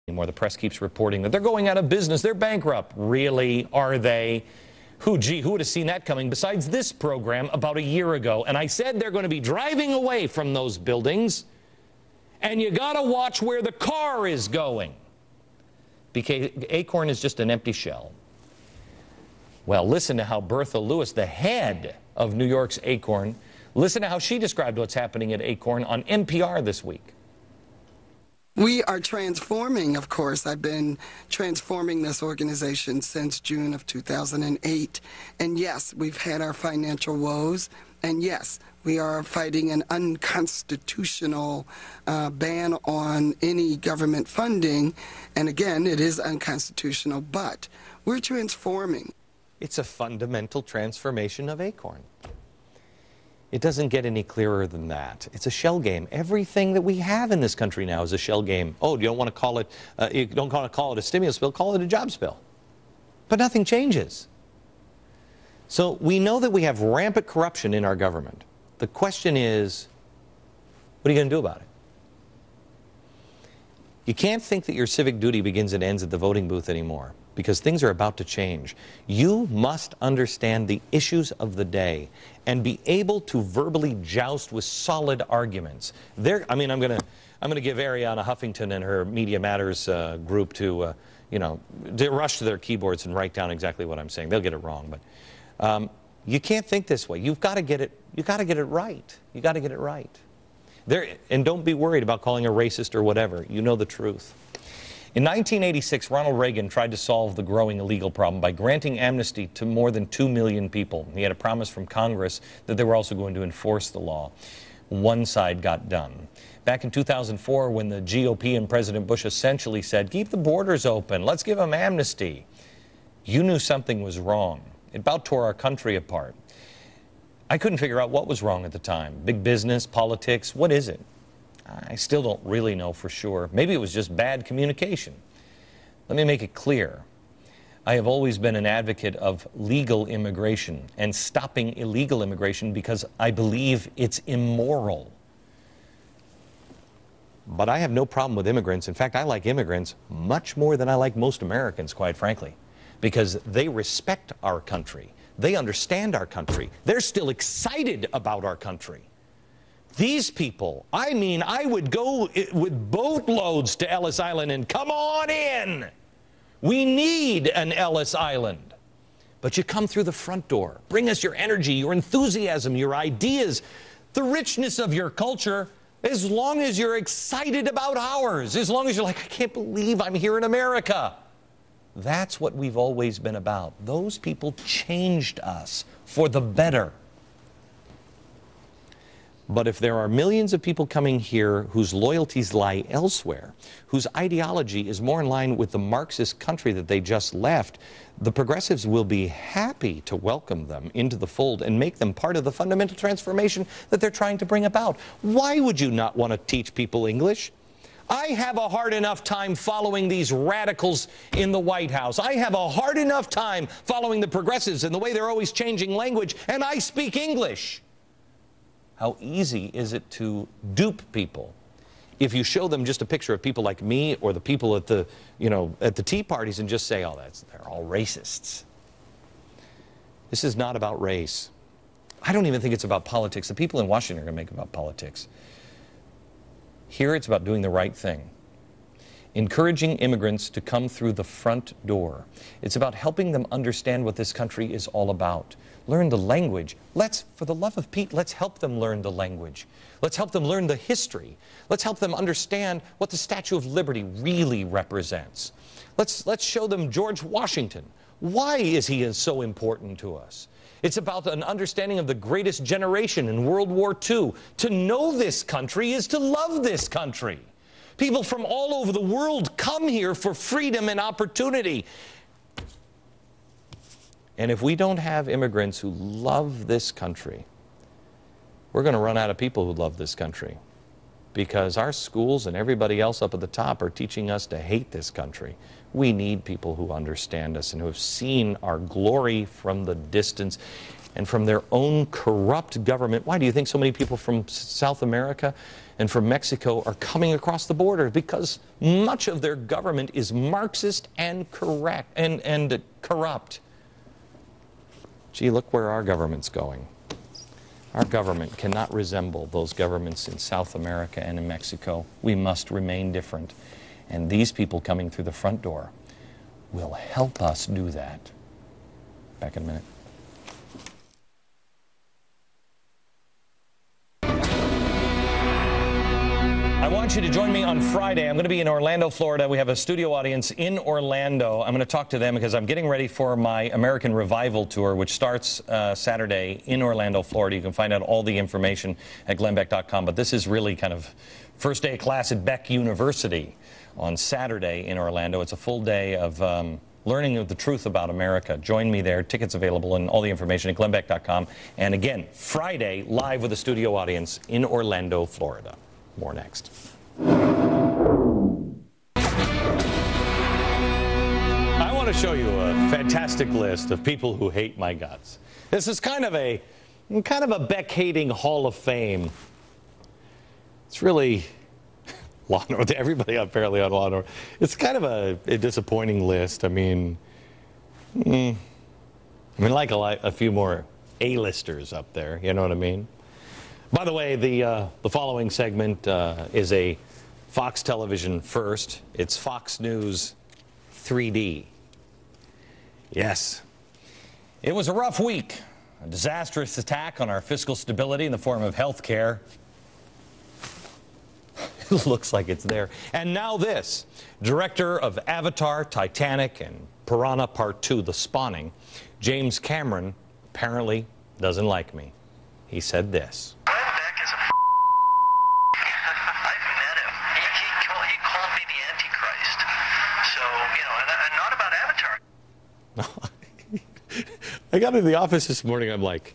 anymore. The press keeps reporting that they're going out of business. They're bankrupt. Really? Are they? Who would have seen that coming besides this program about a year ago? And I said they're going to be driving away from those buildings, and you got to watch where the car is going, because Acorn is just an empty shell. Well, listen to how Bertha Lewis, the head of New York's Acorn, listen to how she described what's happening at Acorn on NPR this week. We are transforming, of course. I've been transforming this organization since June of 2008. And yes, we've had our financial woes. And yes, we are fighting an unconstitutional ban on any government funding. And again, it is unconstitutional, but we're transforming. It's a fundamental transformation of Acorn. It doesn't get any clearer than that. It's a shell game. Everything that we have in this country now is a shell game. Oh, you don't want to call it, you don't want to call it a stimulus bill, call it a jobs bill. But nothing changes. So we know that we have rampant corruption in our government. The question is, what are you going to do about it? You can't think that your civic duty begins and ends at the voting booth anymore, because things are about to change. You must understand the issues of the day and be able to verbally joust with solid arguments. I'm going to give Ariana Huffington and her Media Matters group to rush to their keyboards and write down exactly what I'm saying. They'll get it wrong, but you can't think this way. You've got to get it. You got to get it right. You got to get it right. And don't be worried about calling a racist or whatever. You know the truth. In 1986, Ronald Reagan tried to solve the growing illegal problem by granting amnesty to more than 2 million people. He had a promise from Congress that they were also going to enforce the law. One side got done. Back in 2004, when the GOP and President Bush essentially said, keep the borders open, let's give them amnesty, you knew something was wrong. It about tore our country apart. I couldn't figure out what was wrong at the time. Big business, politics, what is it? I still don't really know for sure. Maybe it was just bad communication. Let me make it clear. I have always been an advocate of legal immigration and stopping illegal immigration because I believe it's immoral. But I have no problem with immigrants. In fact, I like immigrants much more than I like most Americans, quite frankly, because they respect our country. They understand our country. They're still excited about our country. These people, I would go with boatloads to Ellis Island and come on in. We need an Ellis Island. But you come through the front door. Bring us your energy, your enthusiasm, your ideas, the richness of your culture, as long as you're excited about ours, as long as you're like, I can't believe I'm here in America. That's what we've always been about. Those people changed us for the better. But if there are millions of people coming here whose loyalties lie elsewhere, whose ideology is more in line with the Marxist country that they just left, the progressives will be happy to welcome them into the fold and make them part of the fundamental transformation that they're trying to bring about. Why would you not want to teach people English? I have a hard enough time following these radicals in the White House. I have a hard enough time following the progressives and the way they're always changing language, and I speak English. How easy is it to dupe people if you show them just a picture of people like me or the people at the, at the tea parties and just say, oh, they're all racists. This is not about race. I don't even think it's about politics. The people in Washington are going to make it about politics. Here it's about doing the right thing. Encouraging immigrants to come through the front door. It's about helping them understand what this country is all about. Learn the language. For the love of Pete, let's help them learn the language. Let's help them learn the history. Let's help them understand what the Statue of Liberty really represents. Let's show them George Washington. Why is he so important to us? It's about an understanding of the greatest generation in World War II. To know this country is to love this country. People from all over the world come here for freedom and opportunity. And if we don't have immigrants who love this country, we're going to run out of people who love this country, because our schools and everybody else up at the top are teaching us to hate this country. We need people who understand us and who have seen our glory from the distance. and from their own corrupt government. Why do you think so many people from South America and from Mexico are coming across the border? Because much of their government is Marxist and corrupt. Gee, look where our government's going. Our government cannot resemble those governments in South America and in Mexico. We must remain different. And these people coming through the front door will help us do that. Back in a minute. I want you to join me on Friday. I'm going to be in Orlando, Florida. We have a studio audience in Orlando. I'm going to talk to them because I'm getting ready for my American Revival Tour, which starts Saturday in Orlando, Florida. You can find out all the information at glennbeck.com. But this is really kind of first day of class at Beck University on Saturday in Orlando. It's a full day of learning the truth about America. Join me there. Tickets available and all the information at glennbeck.com. And again, Friday, live with a studio audience in Orlando, Florida. More next. I want to show you a fantastic list of people who hate my guts. This is kind of a Beck-hating Hall of Fame. It's really Law and Order. Everybody apparently on Law and Order. It's kind of a disappointing list. I mean, like a few more A-listers up there. You know what I mean? By the way, the following segment is a Fox television first. It's Fox News 3D. Yes. It was a rough week. A disastrous attack on our fiscal stability in the form of health care. It looks like it's there. And now this. Director of Avatar, Titanic, and Piranha Part 2, The Spawning, James Cameron, apparently doesn't like me. He said this. I got in the office this morning, I'm like,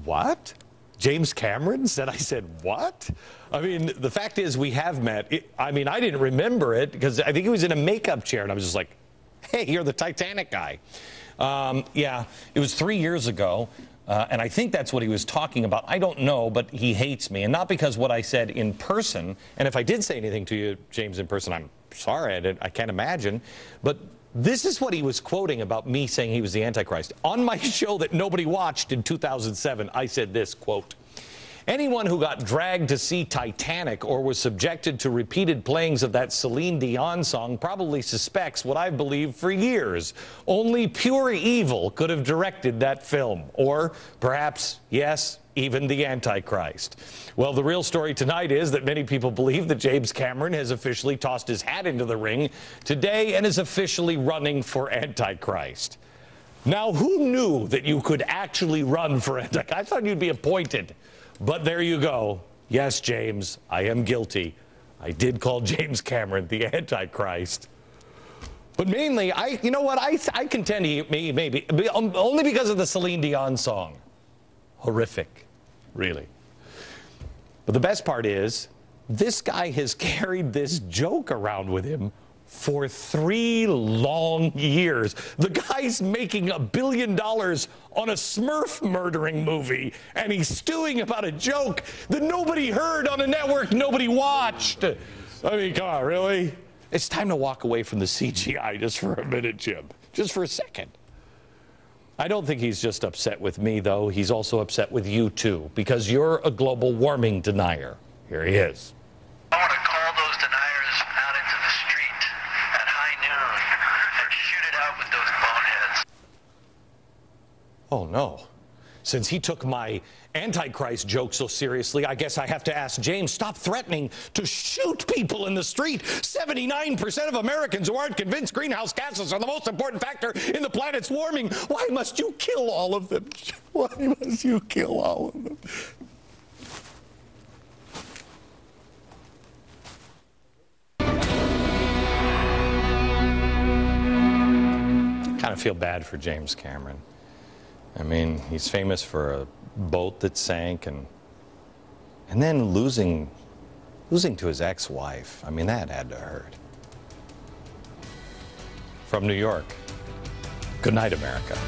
what? James Cameron said, I said, what? I mean, the fact is we have met. I didn't remember it because I think he was in a makeup chair, and I was just like, hey, you're the Titanic guy. Yeah, it was 3 years ago, and I think that's what he was talking about. I don't know, but he hates me, and not because what I said in person, and if I did say anything to you, James, in person, I'm sorry, I can't imagine, but this is what he was quoting about me saying he was the Antichrist. On my show that nobody watched in 2007, I said this, quote, anyone who got dragged to see Titanic or was subjected to repeated playings of that Celine Dion song probably suspects what I've believed for years. Only pure evil could have directed that film. Or perhaps, yes, even the Antichrist. Well, the real story tonight is that many people believe that James Cameron has officially tossed his hat into the ring today and is officially running for Antichrist. Now, who knew that you could actually run for Antichrist? I thought you'd be appointed. But there you go. Yes, James, I am guilty. I did call James Cameron the Antichrist. But mainly, you know what? I contend he maybe only because of the Celine Dion song. Horrific, really. But the best part is, this guy has carried this joke around with him for 3 long years. The guy's making $1 billion on a Smurf murdering movie, and he's stewing about a joke that nobody heard on a network nobody watched. I mean, come on, really? It's time to walk away from the CGI just for a minute, Jim. Just for a second. I don't think he's just upset with me, though. He's also upset with you, too, because you're a global warming denier. Here he is. I want to call those deniers out into the street at high noon and shoot it out with those boneheads. Oh, no. Since he took my Antichrist joke so seriously, I guess I have to ask James, stop threatening to shoot people in the street. 79% of Americans who aren't convinced greenhouse gases are the most important factor in the planet's warming. Why must you kill all of them? Why must you kill all of them? Kind of feel bad for James Cameron. I mean, he's famous for a boat that sank and then losing to his ex-wife. I mean, that had to hurt. From New York, good night, America.